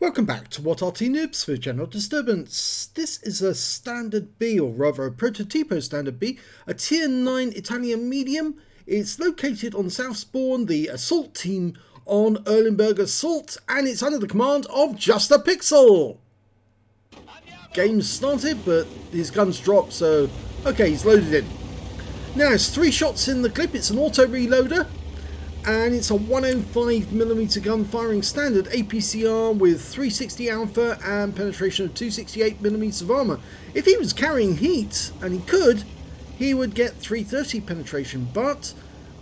Welcome back to What Arty Noobs for General Disturbance. This is a Standard B, or rather a Prototipo Standard B, a Tier 9 Italian medium. It's located on South Spawn, the assault team on Erlenberg Assault, and it's under the command of Just a Pixel. Game started, but his guns dropped, so okay, he's loaded in. Now, it's 3 shots in the clip. It's an auto reloader. And it's a 105mm gun firing standard APCR with 360 alpha and penetration of 268mm of armor. If he was carrying heat, and he could, he would get 330 penetration, but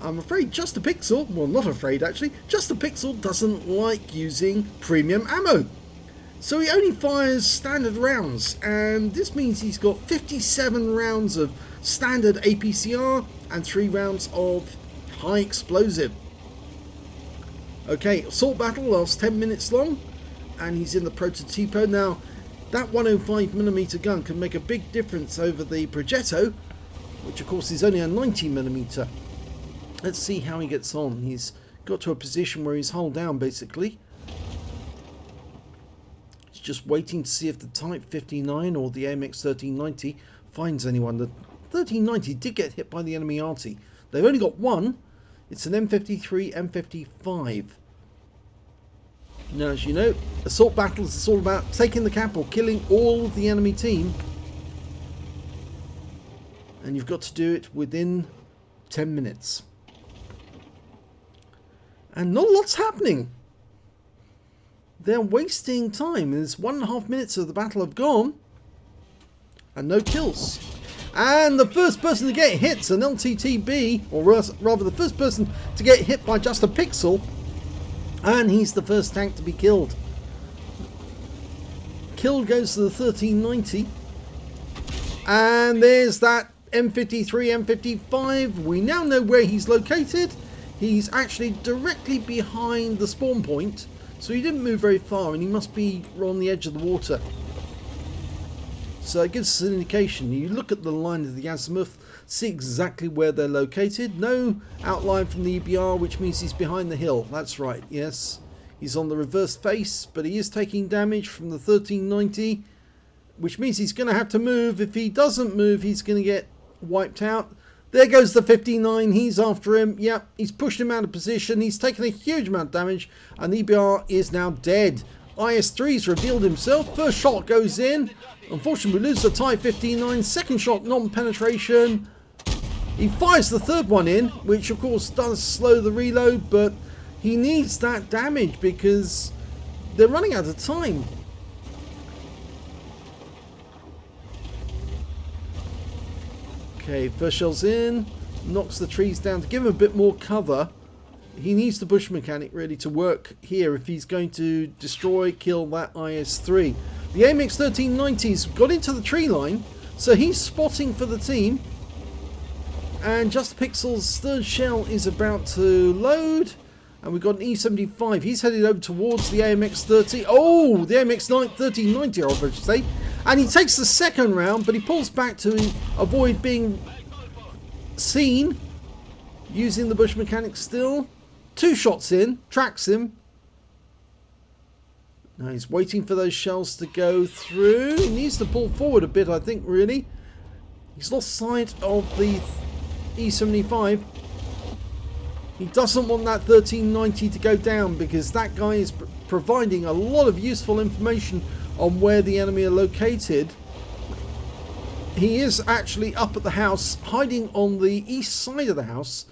I'm afraid Just a Pixel, well, not afraid actually, Just a Pixel doesn't like using premium ammo. So he only fires standard rounds, and this means he's got 57 rounds of standard APCR and 3 rounds of high explosive. Okay, assault battle lasts 10 minutes long, and he's in the Prototipo. Now, that 105mm gun can make a big difference over the Progetto, which of course is only a 90mm. Let's see how he gets on. He's got to a position where he's hull down, basically. He's just waiting to see if the Type 59 or the AMX 1390 finds anyone. The 1390 did get hit by the enemy Arty. They've only got one. It's an M53, M55. Now, as you know, assault battles is all about taking the cap or killing all of the enemy team. And you've got to do it within 10 minutes. And not a lot's happening. They're wasting time. There's 1.5 minutes of the battle have gone. And no kills. And the first person to get hit's an LTTB, or rather the first person to get hit by Just a Pixel, and he's the first tank to be killed. Kill goes to the 1390, and there's that M53, M55. We now know where he's located. He's actually directly behind the spawn point, so he didn't move very far, and he must be on the edge of the water. So it gives us an indication. You look at the line of the azimuth, see exactly where they're located. No outline from the EBR, which means he's behind the hill. That's right, yes. He's on the reverse face, but he is taking damage from the 1390, which means he's going to have to move. If he doesn't move, he's going to get wiped out. There goes the 59. He's after him. Yep, he's pushed him out of position. He's taken a huge amount of damage, and the EBR is now dead. IS-3's revealed himself. First shot goes in. Unfortunately, we lose the Type 59. Second shot, non-penetration. He fires the third one in, which of course does slow the reload, but he needs that damage because they're running out of time. Okay, first shell's in. Knocks the trees down to give him a bit more cover. He needs the bush mechanic really to work here if he's going to destroy, kill that IS-3. The AMX 1390's got into the tree line, so he's spotting for the team. And Just Pixel's third shell is about to load. And we've got an E75. He's headed over towards the AMX 30. Oh, the AMX 1390, I should say. And he takes the second round, but he pulls back to avoid being seen. Using the bush mechanic still. 2 shots in, tracks him. Now he's waiting for those shells to go through. He needs to pull forward a bit, I think, really. He's lost sight of the E75. He doesn't want that 1390 to go down because that guy is providing a lot of useful information on where the enemy are located. He is actually up at the house, hiding on the east side of the house.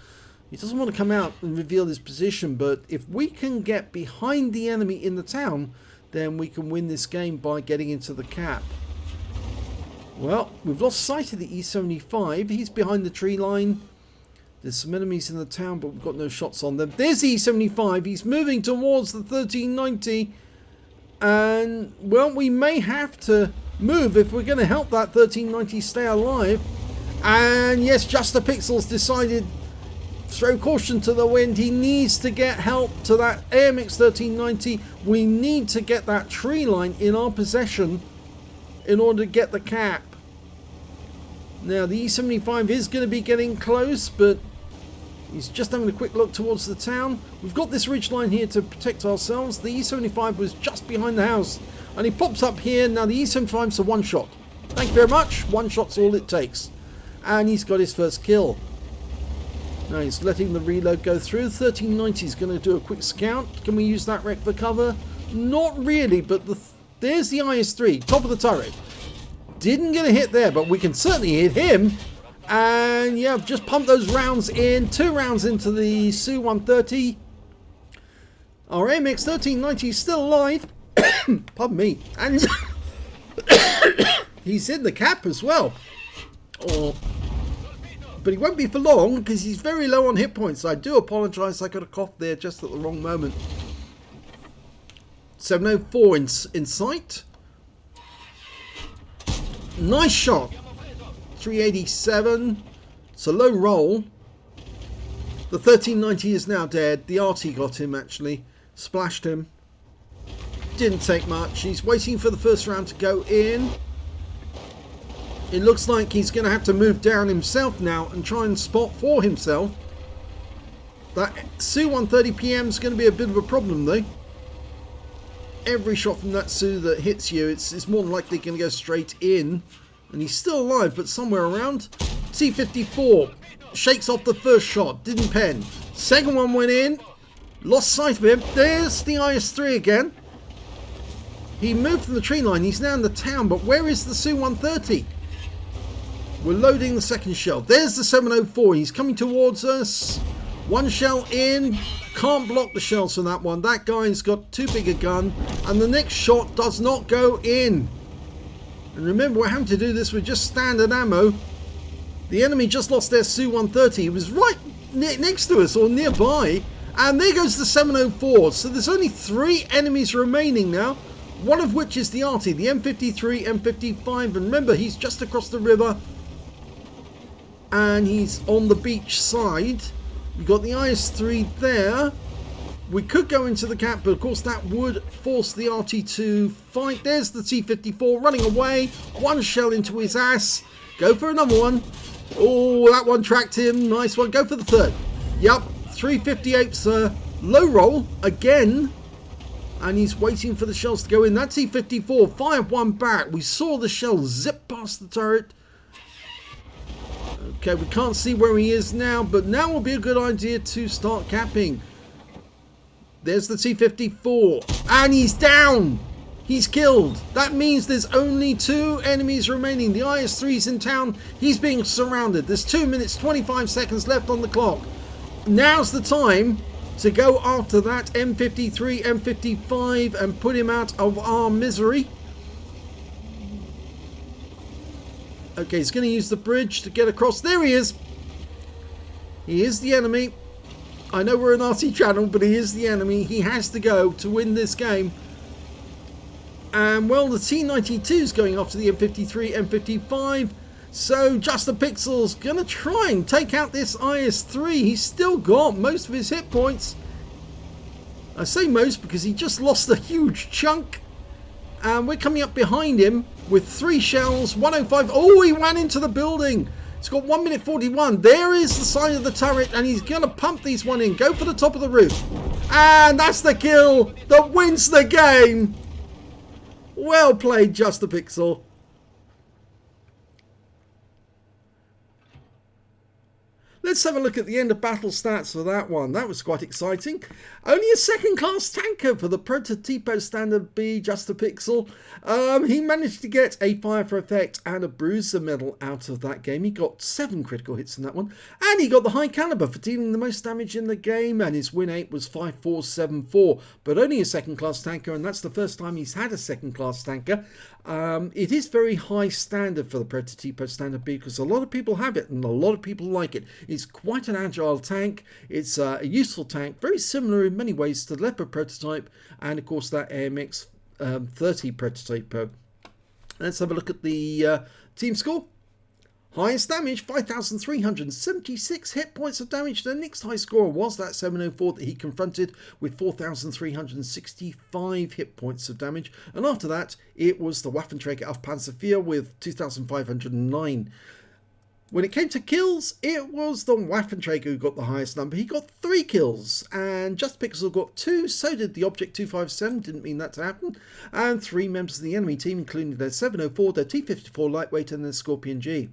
He doesn't want to come out and reveal his position, but if we can get behind the enemy in the town, then we can win this game by getting into the cap. Well, we've lost sight of the E75. He's behind the tree line. There's some enemies in the town, but we've got no shots on them. There's the E75. He's moving towards the 1390. And, well, we may have to move if we're going to help that 1390 stay alive. And, yes, Just a Pixel's decided... Throw caution to the wind. He needs to get help to that AMX 1390. We need to get that tree line in our possession in order to get the cap. Now the E75 is going to be getting close, but He's just having a quick look towards the town. We've got this ridge line here to protect ourselves. The E75 was just behind the house. And he pops up here. Now the E75's a one shot. Thank you very much. One shot's all it takes. And he's got his first kill. Now he's letting the reload go through. 1390 is going to do a quick scout. Can we use that wreck for cover? Not really, but there's the IS-3, top of the turret. Didn't get a hit there, but we can certainly hit him. And yeah, just pump those rounds in. 2 rounds into the Su-130. Our AMX 1390 is still alive. Pardon me. And he's in the cap as well. But he won't be for long because he's very low on hit points. I do apologise, I got a cough there just at the wrong moment. 704 in sight. Nice shot. 387. It's a low roll. The 1390 is now dead. The Arty got him actually. Splashed him. Didn't take much. He's waiting for the first round to go in. It looks like he's going to have to move down himself now and try and spot for himself. That Su-130 PM is going to be a bit of a problem though. Every shot from that Su that hits you, it's more than likely going to go straight in. And he's still alive, but somewhere around. T-54 shakes off the first shot, didn't pen. Second one went in, lost sight of him. There's the IS-3 again. He moved from the tree line, he's now in the town, but where is the Su-130? We're loading the second shell. There's the 704. He's coming towards us. One shell in. Can't block the shells from that one. That guy's got too big a gun. And the next shot does not go in. And remember, we're having to do this with just standard ammo. The enemy just lost their Su-130. He was right next to us or nearby. And there goes the 704. So there's only 3 enemies remaining now. One of which is the Arty, the M53, M55. And remember, he's just across the river. And he's on the beach side. We've got the IS-3 there. We could go into the cap, but of course that would force the Arty to fight. There's the T-54 running away. One shell into his ass. Go for another one. Oh, that one tracked him. Nice one. Go for the third. Yep, 358's low roll again. And he's waiting for the shells to go in. That T-54 fired one back. We saw the shell zip past the turret. Okay, we can't see where he is now, but now will be a good idea to start capping. There's the T-54, and he's down! He's killed. That means there's only 2 enemies remaining. The IS-3's in town. He's being surrounded. There's 2 minutes, 25 seconds left on the clock. Now's the time to go after that M53, M55, and put him out of our misery. Okay, he's going to use the bridge to get across. There he is. He is the enemy. I know we're an Arty channel, but he is the enemy. He has to go to win this game. And, well, the T-92 is going after the M53, M55. So, Just a Pixel's going to try and take out this IS-3. He's still got most of his hit points. I say most because he just lost a huge chunk. And we're coming up behind him with 3 shells, 105. Oh, he ran into the building. It's got 1 minute 41. There is the side of the turret, and he's going to pump these one in. Go for the top of the roof. And that's the kill that wins the game. Well played, Just a Pixel. Let's have a look at the end of battle stats for that one. That was quite exciting. Only a second class tanker for the Prototipo Standard B, Just a Pixel. He managed to get a fire for effect and a bruiser medal out of that game. He got 7 critical hits in that one. And he got the high caliber for dealing the most damage in the game. And his win 8 was 5474. But only a second class tanker, and that's the first time he's had a second class tanker. It is very high standard for the Prototipo Standard B because a lot of people have it and a lot of people like it. It's quite an agile tank. It's a useful tank, very similar in many ways to the Leopard prototype and of course that AMX 30 prototype. Let's have a look at the team score. Highest damage, 5,376 hit points of damage. The next high score was that 704 that he confronted with 4,365 hit points of damage. And after that, it was the Waffenträger auf Panzer IV with 2,509. When it came to kills, it was the Waffenträger who got the highest number. He got 3 kills, and Just Pixel got 2, so did the Object 257, didn't mean that to happen, and 3 members of the enemy team, including their 704, their T54 Lightweight, and their Scorpion G.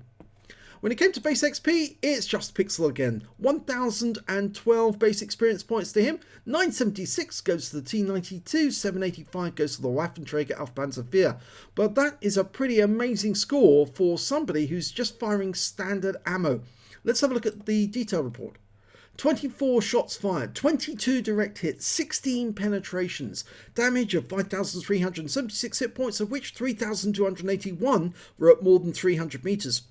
When it came to base XP, it's Just Pixel again. 1,012 base experience points to him, 976 goes to the T92, 785 goes to the Waffenträger auf Panzer IV. But that is a pretty amazing score for somebody who's just firing standard ammo. Let's have a look at the detail report. 24 shots fired, 22 direct hits, 16 penetrations, damage of 5,376 hit points, of which 3,281 were at more than 300 meters.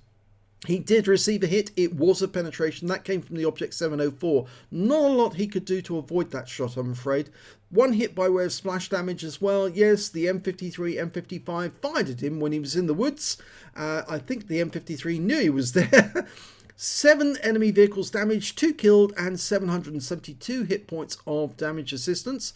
He did receive a hit. It was a penetration. That came from the Object 704. Not a lot he could do to avoid that shot, I'm afraid. 1 hit by way of splash damage as well. Yes, the M53, M55 fired at him when he was in the woods. I think the M53 knew he was there. 7 enemy vehicles damaged, 2 killed, and 772 hit points of damage assistance.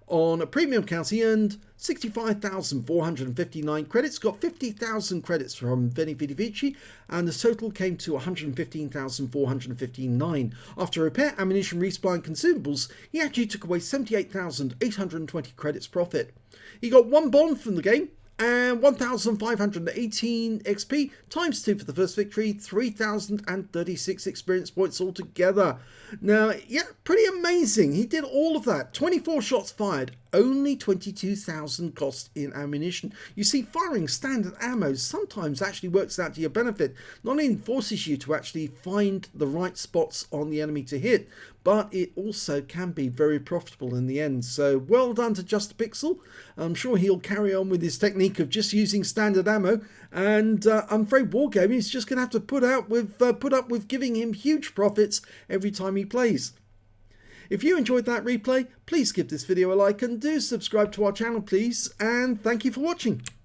On a premium count, he earned 65,459 credits, got 50,000 credits from Veni Vidi Vici, and the total came to 115,459. After repair, ammunition, resupply and consumables, he actually took away 78,820 credits profit. He got 1 bond from the game, and 1,518 XP, times 2 for the first victory, 3,036 experience points altogether. Now, yeah, pretty amazing. He did all of that. 24 shots fired, only 22,000 cost in ammunition. You see, firing standard ammo sometimes actually works out to your benefit. Not only forces you to actually find the right spots on the enemy to hit, but it also can be very profitable in the end. So well done to Just Pixel. I'm sure he'll carry on with his technique of just using standard ammo, and I'm afraid Wargaming is just going to have to put up with giving him huge profits every time he plays. If you enjoyed that replay, please give this video a like and do subscribe to our channel, please, and thank you for watching.